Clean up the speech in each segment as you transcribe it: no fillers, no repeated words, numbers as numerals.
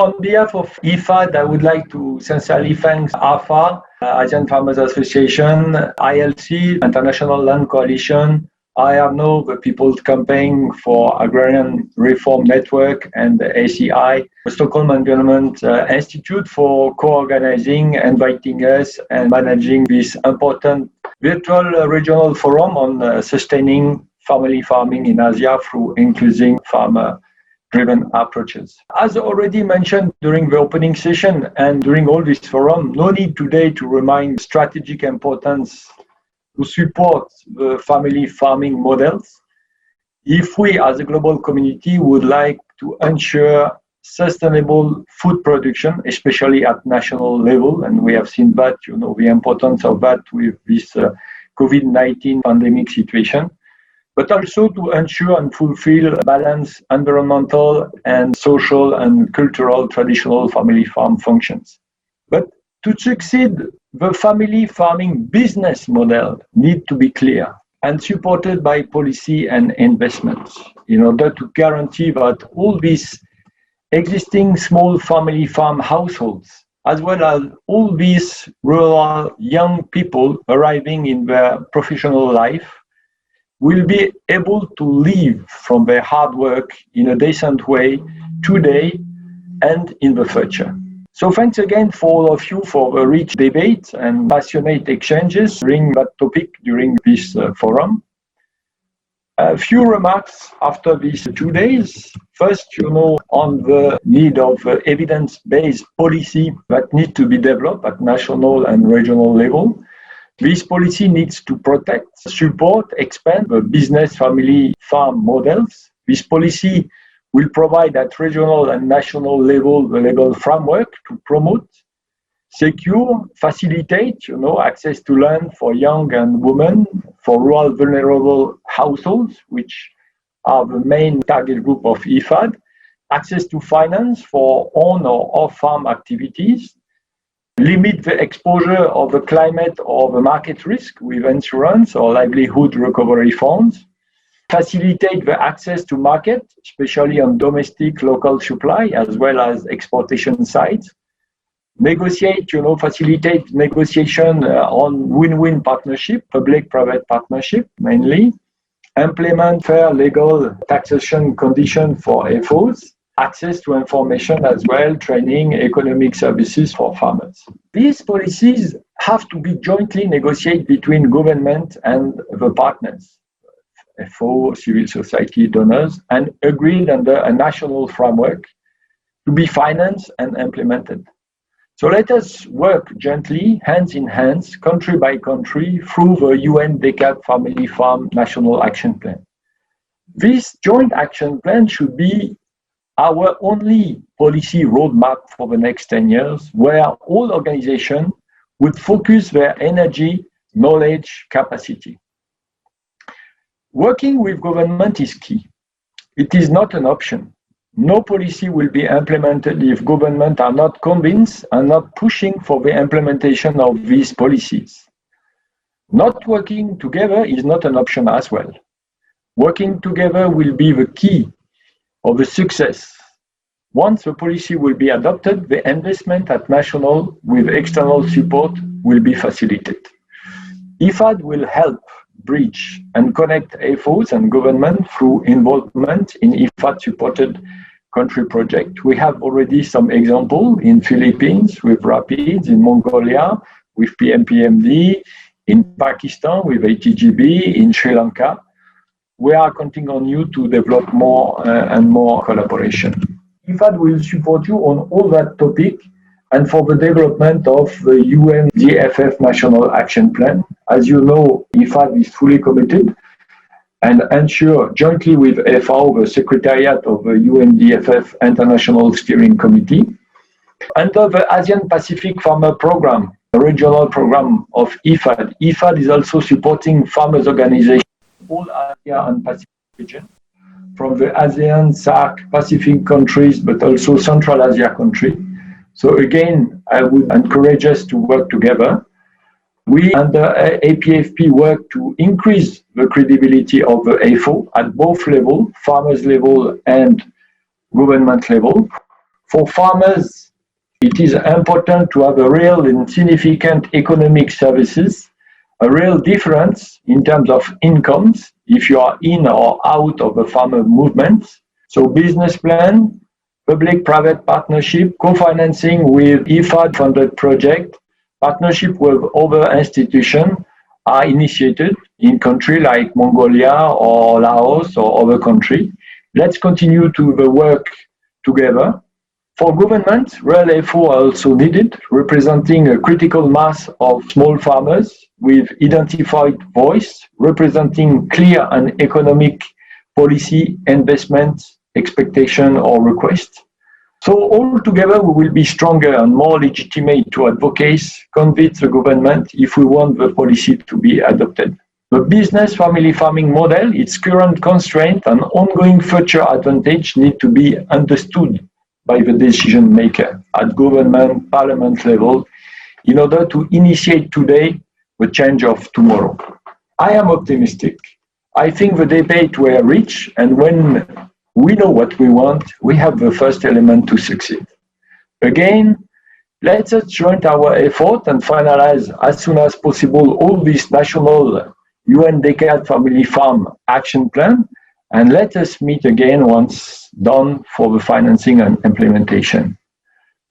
on behalf of IFAD, I would like to sincerely thank AFA, Asian Farmers Association, ILC, International Land Coalition, IARNO, the People's Campaign for Agrarian Reform Network, and the ACI, the Stockholm Environment Institute for co-organizing, inviting us, and managing this important virtual regional forum on sustaining family farming in Asia through inclusive farmer-driven approaches. As already mentioned during the opening session and during all this forum, no need today to remind strategic importance to support the family farming models if we as a global community would like to ensure sustainable food production, especially at national level. And we have seen that, the importance of that with this COVID-19 pandemic situation, but also to ensure and fulfill balanced environmental and social and cultural traditional family farm functions. But to succeed, the family farming business model needs to be clear and supported by policy and investments in order to guarantee that all these existing small family farm households, as well as all these rural young people arriving in their professional life, will be able to live from their hard work in a decent way today and in the future. So thanks again for all of you for the rich debate and passionate exchanges during that topic during this forum. A few remarks after these 2 days. First, on the need of evidence-based policy that needs to be developed at national and regional level. This policy needs to protect, support, expand the business family farm models. This policy will provide at regional and national level the legal framework to promote, secure, facilitate, access to land for young and women, for rural vulnerable households, which are the main target group of IFAD, access to finance for on or off-farm activities, limit the exposure of the climate or the market risk with insurance or livelihood recovery funds, facilitate the access to market, especially on domestic local supply as well as exportation sides, facilitate negotiation on win-win partnership, public-private partnership mainly, implement fair legal taxation conditions for FOs, access to information as well, training, economic services for farmers. These policies have to be jointly negotiated between government and the partners, FO, civil society, donors, and agreed under a national framework to be financed and implemented. So let us work gently, hands in hands, country by country, through the UN DECAD Family Farm National Action Plan. This joint action plan should be our only policy roadmap for the next 10 years, where all organizations would focus their energy, knowledge, capacity. Working with government is key. It is not an option. No policy will be implemented if governments are not convinced and not pushing for the implementation of these policies. Not working together is not an option as well. Working together will be the key of the success. Once the policy will be adopted, the investment at national with external support will be facilitated. IFAD will help bridge and connect FOs and government through involvement in IFAD-supported country projects. We have already some examples in Philippines with Rapids, in Mongolia with PMPMD, in Pakistan with ATGB, in Sri Lanka. We are counting on you to develop more and more collaboration. IFAD will support you on all that topic and for the development of the UNDFF National Action Plan. As you know, IFAD is fully committed and ensure jointly with FAO, the Secretariat of the UNDFF International Steering Committee. Under the ASEAN Pacific Farmer Program, the regional program of IFAD, IFAD is also supporting farmers' organizations in all Asia and Pacific region, from the ASEAN, SAARC, Pacific countries, but also Central Asia countries. So again, I would encourage us to work together. We under APFP work to increase the credibility of the FO at both levels, farmers level and government level, For farmers, it is important to have a real and significant economic services, a real difference in terms of incomes if you are in or out of the farmer movement. So business plan, public-private partnership, co-financing with IFAD-funded project, partnership with other institutions are initiated in countries like Mongolia or Laos or other countries. Let's continue to the work together. For government, real effort are also needed, representing a critical mass of small farmers with identified voice, representing clear and economic policy, investment, expectation or request. So all together we will be stronger and more legitimate to advocate, convince the government if we want the policy to be adopted. The business family farming model, its current constraint and ongoing future advantage need to be understood by the decision maker at government, parliament level in order to initiate today the change of tomorrow. I am optimistic. I think the debate were rich, and when we know what we want, we have the first element to succeed. Again, let us join our effort and finalize as soon as possible all this national UN-Decade Family Farm Action Plan, and let us meet again once done for the financing and implementation.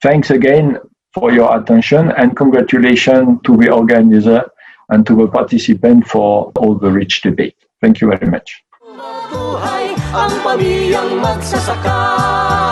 Thanks again for your attention, and congratulations to the organizer and to the participant for all the rich debate. Thank you very much. Ang pamilyang magsasaka.